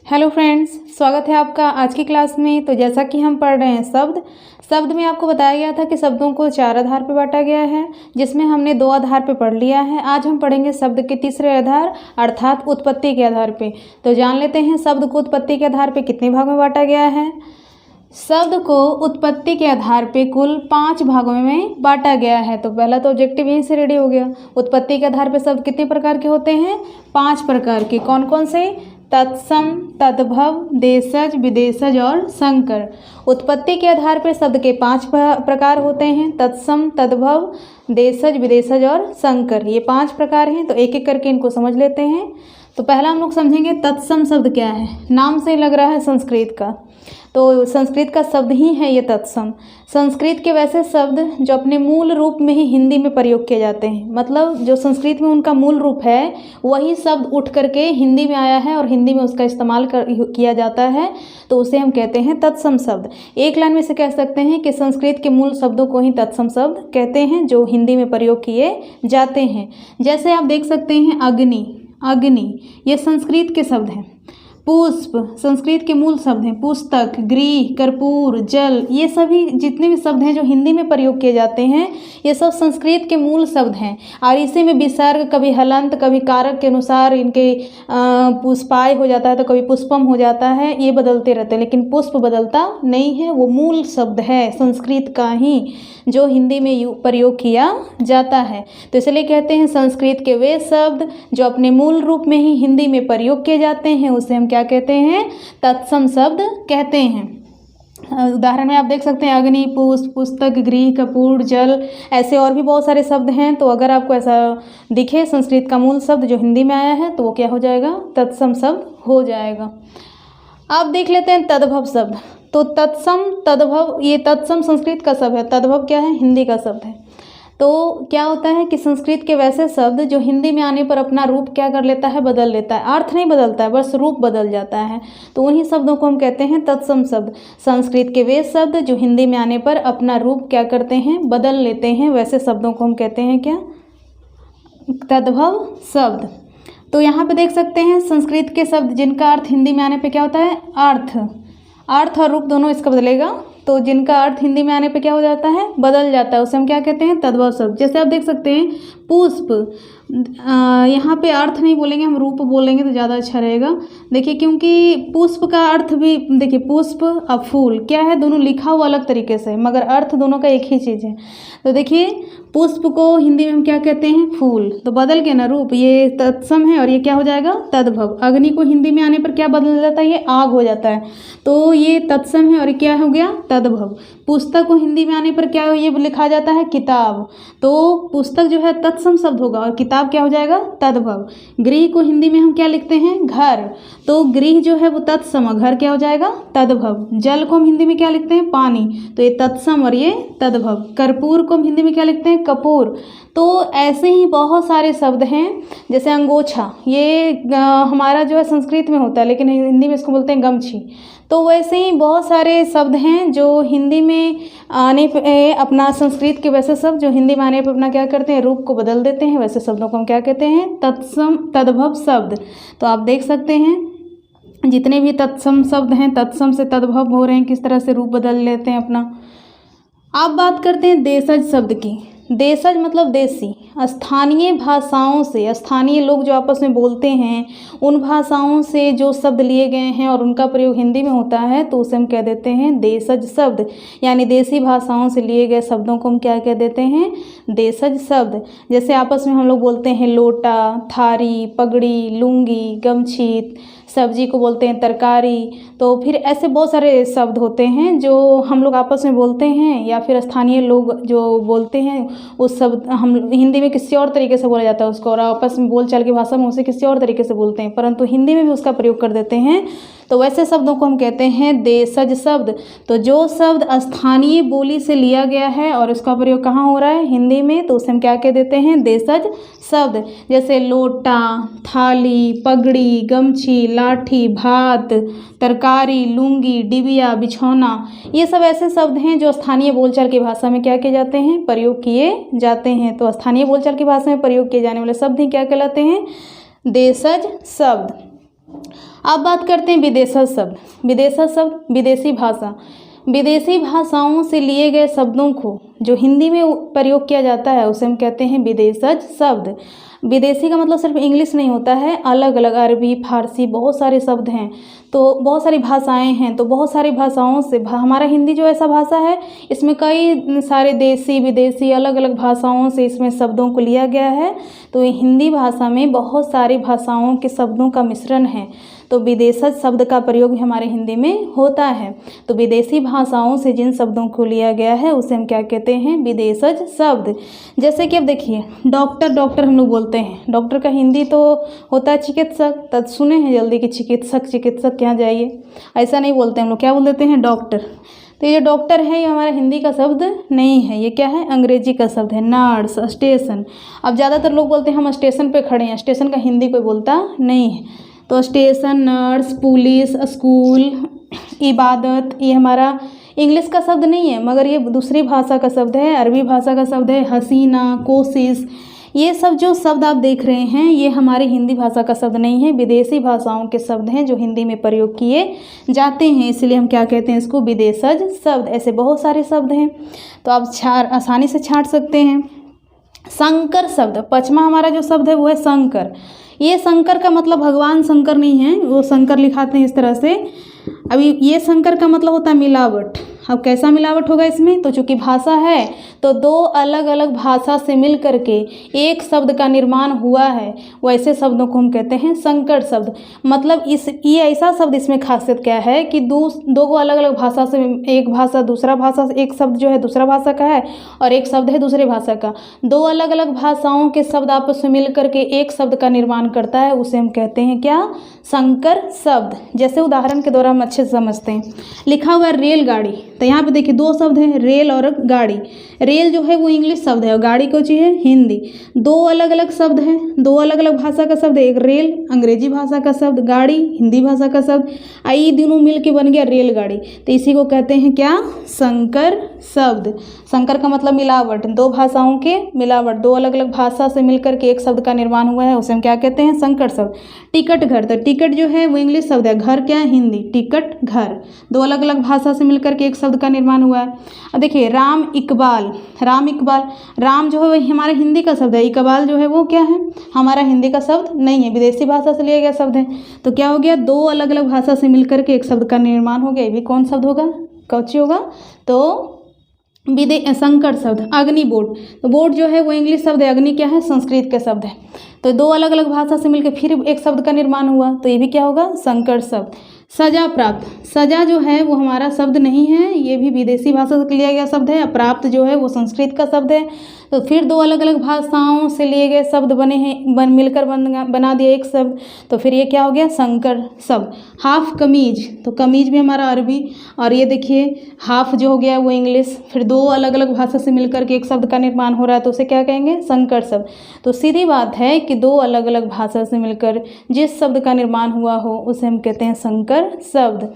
Hello friends, स्वागत है आपका आज की क्लास में। तो जैसा कि हम पढ़ रहे हैं शब्द में आपको बताया गया था कि शब्दों को 4 आधार पर बांटा गया है, जिसमें हमने 2 आधार पर पढ़ लिया है। आज हम पढ़ेंगे शब्द के तीसरे आधार अर्थात उत्पत्ति के आधार पे। तो जान लेते हैं शब्द को उत्पत्ति के आधार पे कितने भाग में बांटा गया है। शब्द को उत्पत्ति के आधार पे कुल 5 भागों में बांटा गया है। तो पहला तो ऑब्जेक्टिव यहीं से रेडी हो गया। उत्पत्ति के आधार पे शब्द कितने प्रकार के होते हैं? 5 प्रकार के। कौन कौन से? तत्सम, तद्भव, देशज, विदेशज और संकर। उत्पत्ति के आधार पर शब्द के 5 प्रकार होते हैं। तत्सम, तद्भव, देशज, विदेशज और संकर। ये 5 प्रकार हैं। तो एक एक करके इनको समझ लेते हैं। तो पहला हम लोग समझेंगे तत्सम शब्द क्या है। नाम से लग रहा है संस्कृत का, तो संस्कृत का शब्द ही है ये तत्सम। संस्कृत के वैसे शब्द जो अपने मूल रूप में ही हिंदी में प्रयोग किए जाते हैं, मतलब जो संस्कृत में उनका मूल रूप है वही शब्द उठ करके हिंदी में आया है और हिंदी में उसका इस्तेमाल किया जाता है, तो उसे हम कहते हैं तत्सम शब्द। एक लाइन में से कह सकते हैं कि संस्कृत के मूल शब्दों को ही तत्सम शब्द कहते हैं जो हिंदी में प्रयोग किए जाते हैं। जैसे आप देख सकते हैं अग्नि, ये संस्कृत के शब्द हैं। पुष्प संस्कृत के मूल शब्द हैं। पुस्तक, गृह, कर्पूर, जल, ये सभी जितने भी शब्द हैं जो हिंदी में प्रयोग किए जाते हैं ये सब संस्कृत के मूल शब्द हैं। और इसी में विसर्ग, कभी हलंत, कभी कारक के अनुसार इनके पुष्पाय हो जाता है तो कभी पुष्पम हो जाता है, ये बदलते रहते हैं। लेकिन पुष्प बदलता नहीं है, वो मूल शब्द है संस्कृत का ही जो हिंदी में प्रयोग किया जाता है। तो इसलिए कहते हैं संस्कृत के वे शब्द जो अपने मूल रूप में ही हिंदी में प्रयोग किए जाते हैं उसे हम क्या कहते हैं? तत्सम शब्द कहते हैं। उदाहरण में आप देख सकते हैं अग्नि, पुष्प, पुस्तक, गृह, कपूर, जल, ऐसे और भी बहुत सारे शब्द हैं। तो अगर आपको ऐसा दिखे संस्कृत का मूल शब्द जो हिंदी में आया है तो वो क्या हो जाएगा? तत्सम शब्द हो जाएगा। अब देख लेते हैं तद्भव शब्द। तो तत्सम, तद्भव, ये तत्सम संस्कृत का शब्द है, तद्भव क्या है? हिंदी का शब्द है। तो क्या होता है कि संस्कृत के वैसे शब्द जो हिंदी में आने पर अपना रूप क्या कर लेता है? बदल लेता है। अर्थ नहीं बदलता है, बस रूप बदल जाता है। तो उन्हीं शब्दों को हम कहते हैं तत्सम शब्द। संस्कृत के वे शब्द जो हिंदी में आने पर अपना रूप क्या करते हैं? बदल लेते हैं, वैसे शब्दों को हम कहते हैं क्या? तद्भव शब्द। तो यहाँ पे देख सकते हैं संस्कृत के शब्द जिनका अर्थ हिंदी में आने पे क्या होता है? अर्थ और रूप दोनों इसका बदलेगा। तो जिनका अर्थ हिंदी में आने पे क्या हो जाता है? बदल जाता है, उसे हम क्या कहते हैं? तद्भव शब्द। जैसे आप देख सकते हैं पुष्प, यहाँ पे अर्थ नहीं बोलेंगे, हम रूप बोलेंगे तो ज़्यादा अच्छा रहेगा। देखिए, क्योंकि पुष्प का अर्थ भी देखिए, पुष्प और फूल क्या है? दोनों लिखा हुआ अलग तरीके से, मगर अर्थ दोनों का एक ही चीज़ है। तो देखिए, पुष्प को हिंदी में हम क्या कहते हैं? फूल। तो बदल के ना रूप, ये तत्सम है और ये क्या हो जाएगा? तद्भव। अग्नि को हिंदी में आने पर क्या बदल जाता है? ये आग हो जाता है, तो ये तत्सम है और ये क्या हो गया? तद्भव। पुस्तक को हिंदी में आने पर क्या ये लिखा जाता है? किताब। तो पुस्तक जो है तत्सम शब्द होगा और किताब क्या हो जाएगा? तद्भव। गृह को हिंदी में हम क्या लिखते हैं? घर। तो गृह जो है वो तत्सम, घर क्या हो जाएगा? तद्भव। जल को हम हिंदी में क्या लिखते हैं? पानी। तो ये तत्सम और ये तद्भव। कर्पूर को हम हिंदी में क्या लिखते हैं? कपूर। तो ऐसे ही बहुत सारे शब्द हैं। जैसे अंगोछा, ये हमारा जो है संस्कृत में होता है लेकिन हिंदी में इसको बोलते हैं गमछी। तो वैसे ही बहुत सारे शब्द हैं जो हिंदी में आने पे अपना, संस्कृत के वैसे शब्द जो हिंदी में आने पर अपना क्या करते हैं? रूप को बदल देते हैं। वैसे शब्दों को हम क्या कहते हैं? तत्सम, तद्भव शब्द। तो आप देख सकते हैं जितने भी तत्सम शब्द हैं तत्सम से तद्भव हो रहे हैं, किस तरह से रूप बदल लेते हैं अपना। अब बात करते हैं देशज शब्द की। देशज मतलब देसी। स्थानीय भाषाओं से, स्थानीय लोग जो आपस में बोलते हैं उन भाषाओं से जो शब्द लिए गए हैं और उनका प्रयोग हिंदी में होता है तो उसे हम कह देते हैं देशज शब्द। यानी देसी भाषाओं से लिए गए शब्दों को हम क्या कह देते हैं? देशज शब्द। जैसे आपस में हम लोग बोलते हैं लोटा, थारी, पगड़ी, लुंगी, गमछी, सब्जी को बोलते हैं तरकारी। तो फिर ऐसे बहुत सारे शब्द होते हैं जो हम लोग आपस में बोलते हैं या फिर स्थानीय लोग जो बोलते हैं उस शब्द हम हिंदी में किसी और तरीके से बोला जाता है उसको, और आपस में बोलचाल की भाषा में उसे किसी और तरीके से बोलते हैं, परंतु हिंदी में भी उसका प्रयोग कर देते हैं। तो वैसे शब्दों को हम कहते हैं देशज शब्द। तो जो शब्द स्थानीय बोली से लिया गया है और उसका प्रयोग कहाँ हो रहा है? हिंदी में, तो उसे हम क्या कह देते हैं? देशज शब्द। जैसे लोटा, थाली, पगड़ी, गमछी, लाठी, भात, तरकारी, लुंगी, डिबिया, बिछौना, ये सब ऐसे शब्द हैं जो स्थानीय बोलचाल की भाषा में क्या किए जाते हैं? प्रयोग किए जाते हैं। तो स्थानीय बोलचाल की भाषा में प्रयोग किए जाने वाले शब्द ही क्या कहलाते हैं? देशज शब्द। अब बात करते हैं विदेशज शब्द। विदेशज शब्द विदेशी भाषा। विदेशी भाषाओं से लिए गए शब्दों को जो हिंदी में प्रयोग किया जाता है उसे हम कहते हैं विदेशज शब्द। विदेशी का मतलब सिर्फ इंग्लिश नहीं होता है, अलग अलग अरबी, फारसी, बहुत सारे शब्द हैं, तो बहुत सारी भाषाएं हैं। तो बहुत सारी भाषाओं से हमारा हिंदी जो ऐसा भाषा है, इसमें कई सारे देसी विदेशी अलग अलग भाषाओं से इसमें शब्दों को लिया गया है। तो हिंदी भाषा में बहुत सारी भाषाओं के शब्दों का मिश्रण है, तो विदेशज शब्द का प्रयोग भी हमारे हिंदी में होता है। तो विदेशी भाषाओं से जिन शब्दों को लिया गया है उसे हम क्या कहते हैं, विदेशज शब्द। जैसे कि अब देखिए डॉक्टर, डॉक्टर हम लोग बोलते हैं, डॉक्टर का हिंदी तो होता है चिकित्सक। तब सुने हैं जल्दी कि चिकित्सक, चिकित्सक के यहाँ जाइए, ऐसा नहीं बोलते हम लोग, क्या बोल देते हैं, डॉक्टर। तो ये डॉक्टर है, ये हमारा हिंदी का शब्द नहीं है, ये क्या है, अंग्रेजी का शब्द है। नर्स, स्टेशन, अब ज़्यादातर लोग बोलते हैं हम स्टेशन पे खड़े हैं, स्टेशन का हिंदी कोई बोलता नहीं है। तो स्टेशन, नर्स, पुलिस, स्कूल, इबादत, ये हमारा इंग्लिश का शब्द नहीं है, मगर ये दूसरी भाषा का शब्द है, अरबी भाषा का शब्द है। हसीना, कोशिश, ये सब जो शब्द आप देख रहे हैं ये हमारी हिंदी भाषा का शब्द नहीं है, विदेशी भाषाओं के शब्द हैं जो हिंदी में प्रयोग किए जाते हैं, इसलिए हम क्या कहते हैं इसको, विदेशज शब्द। ऐसे बहुत सारे शब्द हैं, तो आप आसानी से छांट सकते हैं। शंकर शब्द, पचमा हमारा जो शब्द है वो है शंकर। ये शंकर का मतलब भगवान शंकर नहीं है, वो शंकर लिखाते हैं इस तरह से। अभी ये शंकर का मतलब होता है मिलावट। अब कैसा मिलावट होगा इसमें, तो चूंकि भाषा है तो दो अलग अलग भाषा से मिल करके एक शब्द का निर्माण हुआ है, वैसे शब्दों को हम कहते हैं संकर शब्द। मतलब ये ऐसा शब्द, इसमें खासियत क्या है कि दो को अलग अलग भाषा से, एक भाषा दूसरा भाषा से, एक शब्द जो है दूसरा भाषा का है और एक शब्द है दूसरे भाषा का, दो अलग अलग भाषाओं के शब्द आपस में मिल करके एक शब्द का निर्माण करता है, उसे हम कहते हैं क्या, संकर शब्द। जैसे उदाहरण के द्वारा हम अच्छे से समझते हैं। लिखा हुआ है रेलगाड़ी, तो यहाँ पे देखिए दो शब्द हैं, रेल और गाड़ी। रेल जो है वो इंग्लिश शब्द है और गाड़ी को चाहिए हिंदी। दो अलग अलग शब्द हैं, दो अलग अलग भाषा का शब्द है, एक रेल अंग्रेजी भाषा का शब्द, गाड़ी हिंदी भाषा का शब्द, आई दोनों मिल के बन गया रेलगाड़ी। तो इसी को कहते हैं क्या, संकर शब्द। संकर का मतलब मिलावट, दो भाषाओं के मिलावट, दो अलग अलग भाषा से मिलकर के एक शब्द का निर्माण हुआ है, उसे हम क्या कहते हैं, संकर शब्द। टिकट घर, तो टिकट जो है वो इंग्लिश शब्द है, घर क्या है, हिंदी, टिकट घर। दो अलग अलग भाषा से मिलकर के एक शब्द का निर्माण हुआ है। अब देखिए राम इकबाल, राम इकबाल, राम जो है वो हमारे हिंदी का शब्द है, इकबाल जो है वो क्या है, हमारा हिंदी का शब्द नहीं है, विदेशी भाषा से लिया गया शब्द है। तो क्या हो गया, दो अलग अलग भाषा से मिलकर के एक शब्द का निर्माण हो गया। ये भी कौन शब्द होगा, कौची होगा, तो संकर शब्द। अग्नि बोर्ड, तो बोर्ड जो है वो इंग्लिश शब्द है, अग्नि क्या है, संस्कृत का शब्द है। तो दो अलग अलग भाषा से मिलकर फिर एक शब्द का निर्माण हुआ, तो ये भी क्या होगा, संकर शब्द। सजा प्राप्त, सजा जो है वो हमारा शब्द नहीं है, ये भी विदेशी भाषा से लिया गया शब्द है। प्राप्त जो है वो संस्कृत का शब्द है। तो फिर दो अलग अलग भाषाओं से लिए गए शब्द बने हैं, मिलकर बना दिया एक शब्द, तो फिर ये क्या हो गया, संकर शब्द। हाफ कमीज, तो कमीज भी हमारा अरबी, और ये देखिए हाफ जो हो गया वो इंग्लिश, फिर दो अलग अलग भाषा से मिलकर के एक शब्द का निर्माण हो रहा है, तो उसे क्या कहेंगे, संकर शब्द। तो सीधी बात है कि दो अलग अलग भाषा से मिलकर जिस शब्द का निर्माण हुआ हो उसे हम कहते हैं संकर शब्द।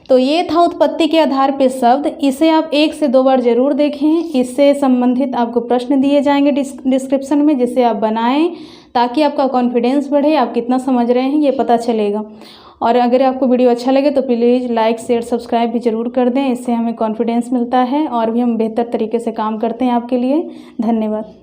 तो ये था उत्पत्ति के आधार पे शब्द। इसे आप 1 से 2 बार जरूर देखें, इससे संबंधित आपको प्रश्न दिए जाएंगे डिस्क्रिप्शन में, जिसे आप बनाएं ताकि आपका कॉन्फिडेंस बढ़े, आप कितना समझ रहे हैं ये पता चलेगा। और अगर आपको वीडियो अच्छा लगे तो प्लीज़ लाइक शेयर सब्सक्राइब भी ज़रूर कर दें, इससे हमें कॉन्फिडेंस मिलता है और भी हम बेहतर तरीके से काम करते हैं आपके लिए। धन्यवाद।